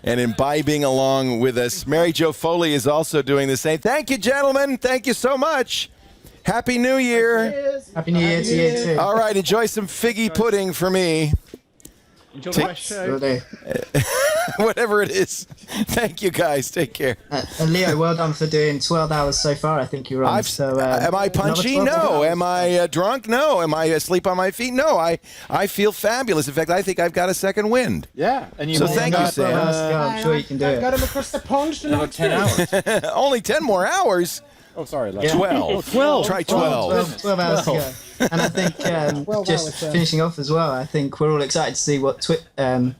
and imbibing along with us. Mary Jo Foley is also doing the same. Thank you, gentlemen. Thank you so much. Happy New Year. Happy New Year to you, too. All right, enjoy some figgy pudding for me. Enjoy the show. whatever it is. Thank you, guys. Take care. And Leo, well done for doing 12 hours so far. I think you're on. Am I punchy? No. Am I drunk? No. Am I asleep on my feet? No. I feel fabulous. In fact, I think I've got a second wind. Yeah. And so thank you, Sam. I'm sure you can do it. Got him across the pond tonight. 10 hours. Only 10 more hours. Oh, sorry. 12. 12. Try 12. 12 hours to go. And I think just finishing off as well, I think we're all excited to see what TWiT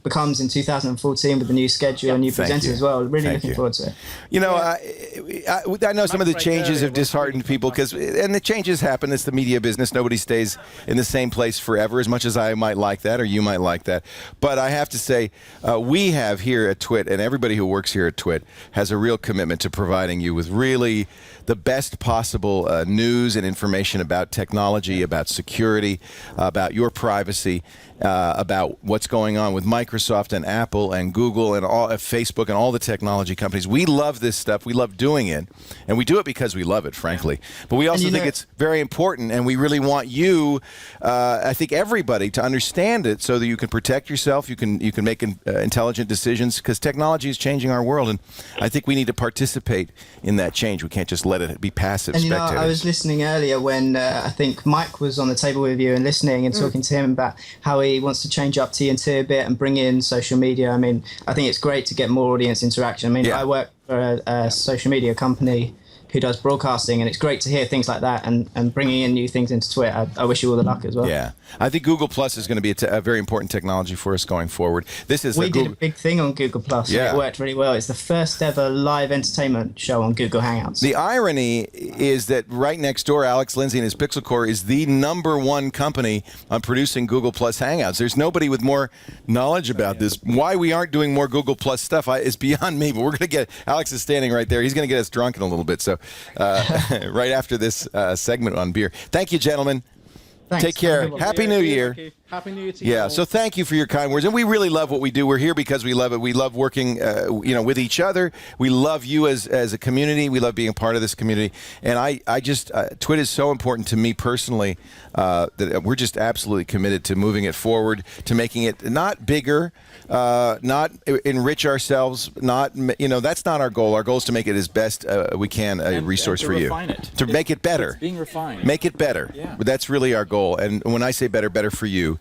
becomes in 2014 with the new schedule and new presenter as well. Really looking forward to it. You know, I know some of the changes have disheartened people and the changes happen. It's the media business. Nobody stays in the same place forever, as much as I might like that or you might like that. But I have to say, we have here at TWiT, and everybody who works here at TWiT has a real commitment to providing you with really the best possible news and information about technology, about security, about your privacy, about what's going on with Microsoft and Apple and Google and all Facebook and all the technology companies. We love this stuff. We love doing it, and we do it because we love it, frankly. But we also think it's very important, and we really want you, I think everybody, to understand it so that you can protect yourself, you can make intelligent decisions, because technology is changing our world, and I think we need to participate in that change. We can't just let it be passive spectators. I was listening earlier when I think Mike was on the table with you and listening and talking to him about how he wants to change up TNT a bit and bring in social media. I mean, I think it's great to get more audience interaction. I mean, I work for a social media company who does broadcasting, and it's great to hear things like that and bringing in new things into TWiT. I wish you all the luck as well. Yeah, I think Google Plus is going to be a very important technology for us going forward. We did a big thing on Google Plus. Yeah. And it worked really well. It's the first ever live entertainment show on Google Hangouts. The irony is that right next door, Alex Lindsay and his Pixel Core is the #1 company on producing Google Plus Hangouts. There's nobody with more knowledge about this. Why we aren't doing more Google Plus stuff is beyond me, but we're going to get, Alex is standing right there. He's going to get us drunk in a little bit. So right after this segment on beer. Thank you, gentlemen. Thanks. Take care. Happy New Year. Happy New Year to you. Yeah, so thank you for your kind words. And we really love what we do. We're here because we love it. We love working with each other. We love you as a community. We love being a part of this community. And I just, TWiT is so important to me personally that we're just absolutely committed to moving it forward, to making it not bigger, not enrich ourselves, that's not our goal. Our goal is to make it as best we can a resource for you. Refine it. To make it better. It's being refined. Make it better. Yeah. That's really our goal. And when I say better, better for you.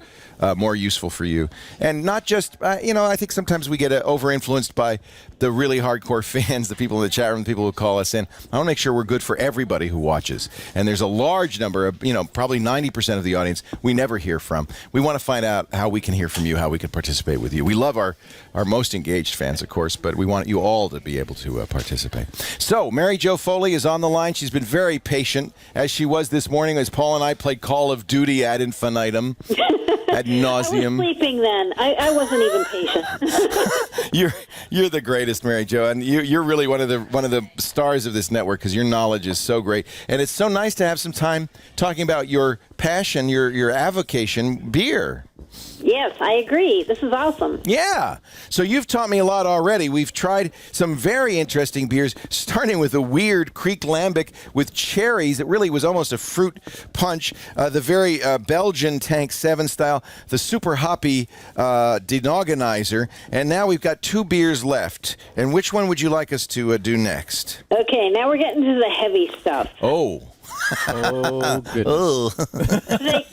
More useful for you. And not just, I think sometimes we get over-influenced by the really hardcore fans, the people in the chat room, the people who call us in. I want to make sure we're good for everybody who watches. And there's a large number of, probably 90% of the audience we never hear from. We want to find out how we can hear from you, how we can participate with you. We love our most engaged fans, of course, but we want you all to be able to participate. So, Mary Jo Foley is on the line. She's been very patient, as she was this morning, as Paul and I played Call of Duty ad infinitum. Ad nauseum. I was sleeping then. I wasn't even patient. You're the greatest, Mary Jo, and you're really one of the stars of this network because your knowledge is so great, and it's so nice to have some time talking about your passion, your avocation, beer. Yes, I agree. This is awesome. Yeah. So you've taught me a lot already. We've tried some very interesting beers, starting with a weird Creek Lambic with cherries. It really was almost a fruit punch. The very Belgian Tank 7 style, the super hoppy Denogenizer. And now we've got 2 beers left. And which one would you like us to do next? Okay, now we're getting to the heavy stuff. Oh. Oh, goodness.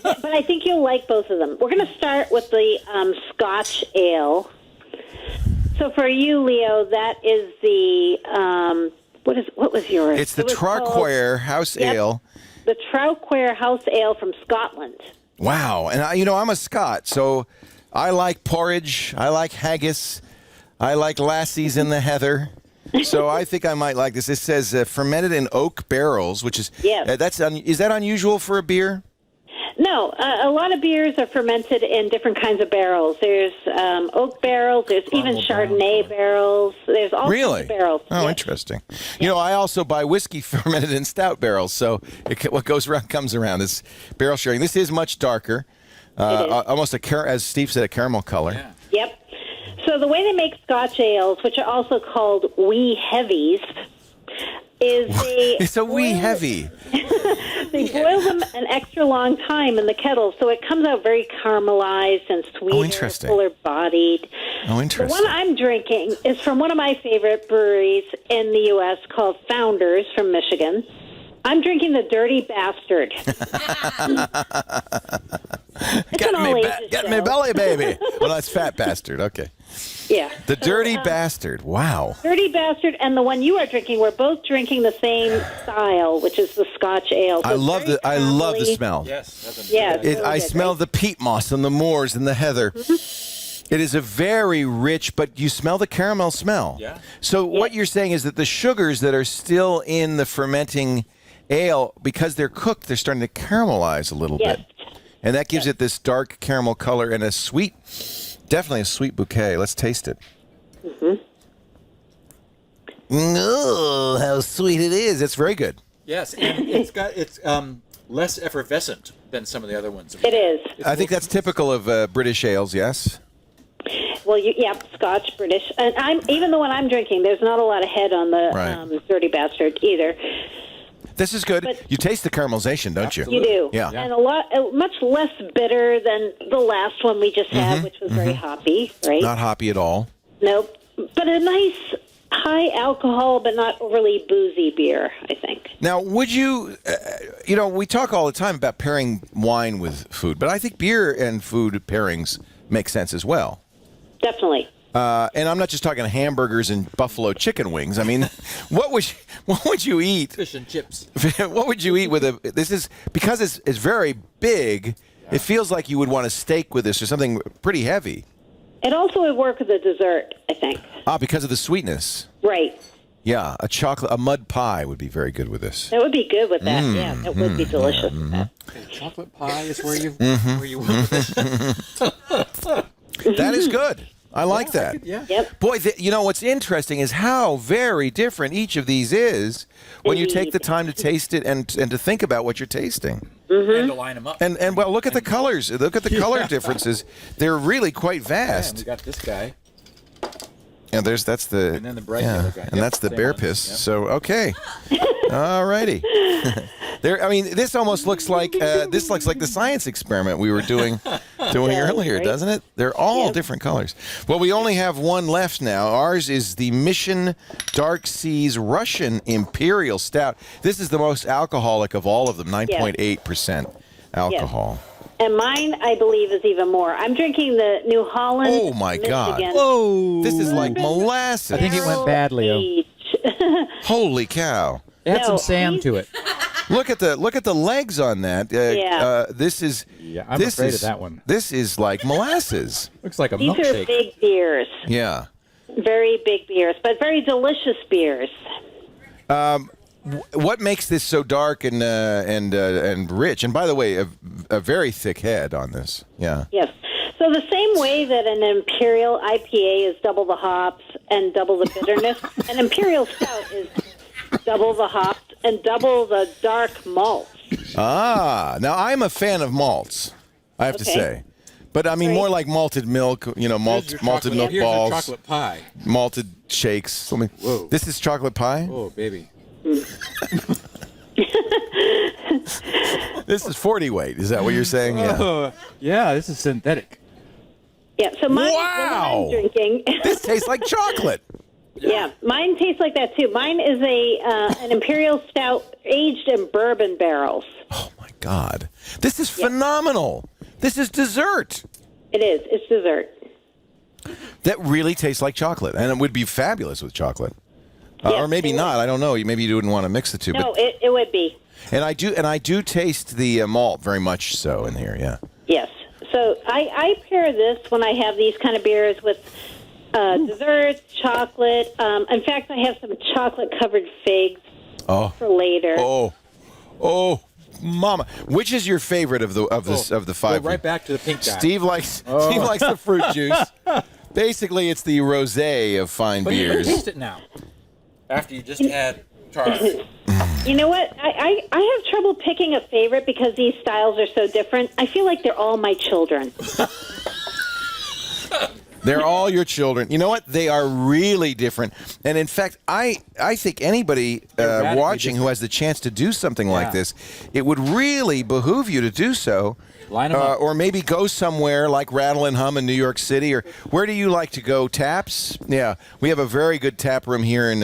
But I think you'll like both of them. We're going to start with the Scotch ale. So for you, Leo, that is the what was yours? It's the Trauquaire House Ale. The Trauquaire House Ale from Scotland. Wow, and I'm a Scot, so I like porridge, I like haggis, I like lassies in the heather. So I think I might like this. It says fermented in oak barrels, which is is that unusual for a beer? No, a lot of beers are fermented in different kinds of barrels. There's oak barrels. There's even Chardonnay barrels. There's all kinds of barrels. Oh, interesting. I also buy whiskey fermented in stout barrels. So what goes around comes around. It's barrel sharing. This is much darker, almost as Steve said, a caramel color. Yeah. Yep. So the way they make Scotch ales, which are also called wee heavies, is It's a wee heavy. they boil them an extra long time in the kettle, so it comes out very caramelized and sweeter, interesting. fuller bodied. Oh, The interesting. one I'm drinking is from one of my favorite breweries in the U.S. called Founders from Michigan. I'm drinking the Dirty Bastard. Get me belly, baby. Well, that's Fat Bastard. Okay. Yeah. The Dirty Bastard. Wow. Dirty Bastard and the one you are drinking, we're both drinking the same style, which is the Scotch ale. So I it's love very the caramely. smell. Yes. Yeah, it's really I good, smell right? the peat moss and the moors and the heather. It is a very rich, but you smell the caramel smell. Yeah. So what you're saying is that the sugars that are still in the fermenting ale, because they're cooked, they're starting to caramelize a little Yes. bit. And that gives it this dark caramel color and definitely a sweet bouquet. Let's taste it. Oh, how sweet it is. It's very good. Yes, and it's less effervescent than some of the other ones. It is. I think that's typical of British ales, yes? Well, Scotch, British. And even the one I'm drinking, there's not a lot of head on the Right. Dirty Bastard either. This is good. You taste the caramelization, don't you? You do. Yeah. And much less bitter than the last one we just had, which was very hoppy, right? Not hoppy at all. Nope. But a nice high alcohol, but not overly boozy beer, I think. Now, would you, we talk all the time about pairing wine with food, but I think beer and food pairings make sense as well. Definitely. And I'm not just talking hamburgers and buffalo chicken wings. I mean, what would you eat? Fish and chips. What would you eat with because it's very big, it feels like you would want a steak with this or something pretty heavy. It also would work with a dessert, I think. Because of the sweetness. Right. Yeah, a mud pie would be very good with this. That would be good with that. Yeah, that would be delicious with that. Chocolate pie is where you went with it. That is good. I like that. Yep. Boy, what's interesting is how very different each of these is when you take the time to taste it and to think about what you're tasting. And to line them up. And well, look at the colors. Look at the color differences. They're really quite vast. And we got this guy. And that's the And then the bright yellow guy. and that's the Same bear ones. piss. Yep. So okay, all righty. This almost looks like the science experiment we were doing earlier, right. doesn't it? They're all different colors. Well, we only have one left now. Ours is the Mission Dark Seas Russian Imperial Stout. This is the most alcoholic of all of them, 9.8% alcohol. And mine, I believe, is even more. I'm drinking the New Holland. Oh my God! Michigan. Whoa! This is like molasses. I think it went bad, Leo. Holy cow! Add some sand to it. Look at the legs on that. This is. Yeah, I'm afraid of that one. This is like molasses. Looks like a These are milkshake. big beers. Yeah. Very big beers, but very delicious beers. What makes this so dark and rich? And by the way, a very thick head on this. Yeah. Yes. So the same way that an imperial IPA is double the hops and double the bitterness, an imperial stout is double the hops and double the dark malt. Now I'm a fan of malts, I have to say. But I mean more like malted milk, malted milk Here's balls, your chocolate pie. malted shakes. Whoa. This is chocolate pie? Oh, baby. This is 40 weight. Is that what you're saying? Yeah. Yeah, this is synthetic. Yeah, so mine Wow. I'm drinking. This tastes like chocolate. Yeah, mine tastes like that too. Mine is an imperial stout aged in bourbon barrels. Oh my God. This is phenomenal. This is dessert. It is. It's dessert. That really tastes like chocolate, and it would be fabulous with chocolate. Yes, or maybe it not. I don't know. Maybe you wouldn't want to mix the two. No, But it would be. and I do taste the malt very much so in here. Yeah. Yes. So I pair this when I have these kind of beers with desserts, chocolate. In fact, I have some chocolate-covered figs for later. Oh, Mama! Which is your favorite of the five? Go right back to the pink guy. Steve likes the fruit juice. Basically, it's the rosé of fine But you beers. can taste it now. After you just had tar. You know what? I have trouble picking a favorite because these styles are so different. I feel like they're all my children. They're all your children. You know what? They are really different. And in fact, I think anybody watching who has the chance to do something like this, it would really behoove you to do so. Line 'em up. Or maybe go somewhere like Rattle and Hum in New York City. Or where do you like to go? Taps? Yeah, we have a very good tap room here in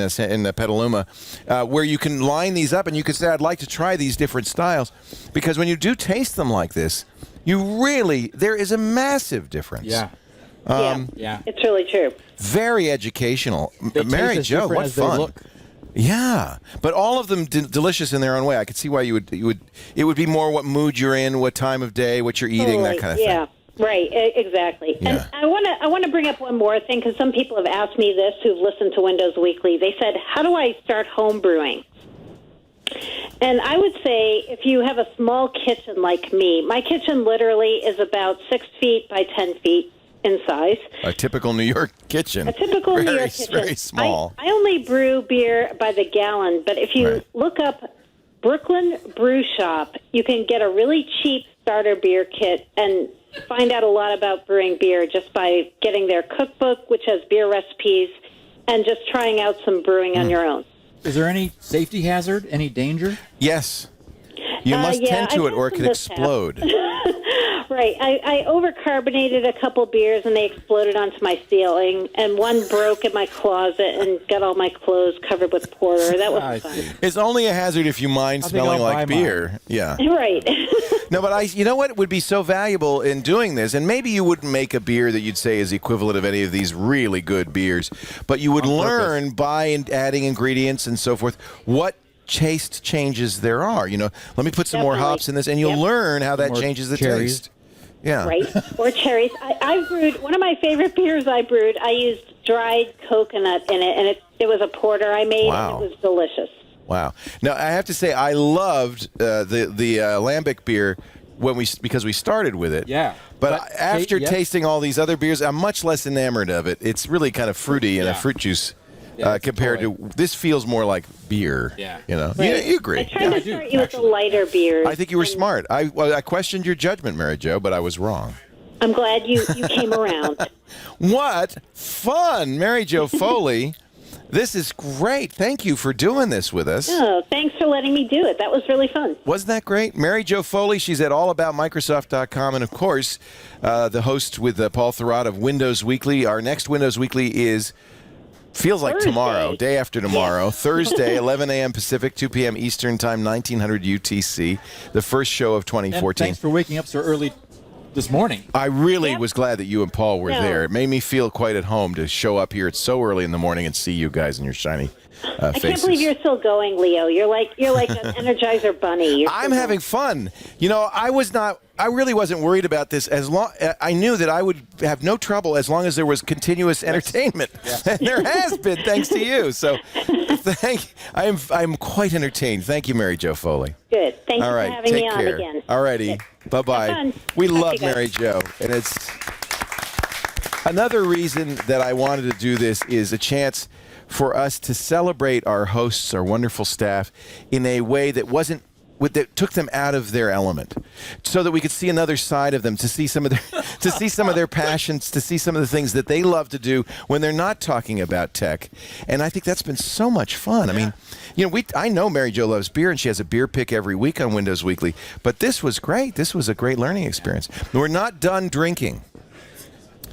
Petaluma where you can line these up and you can say, I'd like to try these different styles. Because when you do taste them like this, there is a massive difference. Yeah. It's really true. Very educational. They Mary taste as Jo, different what as they fun. look. Yeah, but all of them delicious in their own way. I could see why it would be more what mood you're in, what time of day, what you're eating, that kind of thing. Yeah, right, exactly. Yeah. And I want to bring up one more thing, because some people have asked me this who've listened to Windows Weekly. They said, how do I start home brewing? And I would say, if you have a small kitchen like me, my kitchen literally is about 6 feet by 10 feet in size. A typical New York kitchen. A typical New York kitchen. Very small. I only brew beer by the gallon, but if you look up Brooklyn Brew Shop, you can get a really cheap starter beer kit and find out a lot about brewing beer just by getting their cookbook, which has beer recipes, and just trying out some brewing on your own. Is there any safety hazard, any danger? Yes. You must tend to it or it could explode. Right. I overcarbonated a couple beers and they exploded onto my ceiling, and one broke in my closet and got all my clothes covered with porter. That was fun. It's only a hazard if you mind smelling like beer. Yeah. Right. No, but you know what would be so valuable in doing this, and maybe you wouldn't make a beer that you'd say is equivalent of any of these really good beers, but you would learn by adding ingredients and so forth what taste changes there are. Let me put some more hops in this, and you'll learn how that changes the taste. Yeah. Right. Or cherries. I brewed, one of my favorite beers I brewed, I used dried coconut in it, and it was a porter I made, and it was delicious. Wow. Now, I have to say, I loved the lambic beer because we started with it. Yeah. But after tasting all these other beers, I'm much less enamored of it. It's really kind of fruity and a fruit juice. Compared to this feels more like beer. Yeah. You agree. I tried to start you with the lighter beers. I think you were smart. I questioned your judgment, Mary Jo, but I was wrong. I'm glad you came around. What fun, Mary Jo Foley. This is great. Thank you for doing this with us. Oh, thanks for letting me do it. That was really fun. Wasn't that great? Mary Jo Foley, she's at allaboutmicrosoft.com, and of course, the host with Paul Thurrott of Windows Weekly. Our next Windows Weekly feels like Thursday. Tomorrow, day after tomorrow, Thursday, 11 a.m. Pacific, 2 p.m. Eastern Time, 1900 UTC, the first show of 2014. And thanks for waking up so early this morning. I really was glad that you and Paul were there. It made me feel quite at home to show up here. It's so early in the morning and see you guys in your shiny faces. I can't believe you're still going, Leo. You're like an Energizer bunny. I'm having fun. I really wasn't worried about this I knew that I would have no trouble as long as there was continuous entertainment. And there has been, thanks to you. So I'm quite entertained. Thank you, Mary Jo Foley. Good. Thank you for having me on care. again. All righty. Bye-bye. We love Mary Jo. And it's another reason that I wanted to do this is a chance for us to celebrate our hosts, our wonderful staff, in a way that that took them out of their element, so that we could see another side of them, to see some of their passions, to see some of the things that they love to do when they're not talking about tech. And I think that's been so much fun. I mean, I know Mary Jo loves beer, and she has a beer pick every week on Windows Weekly, but this was great. This was a great learning experience. We're not done drinking.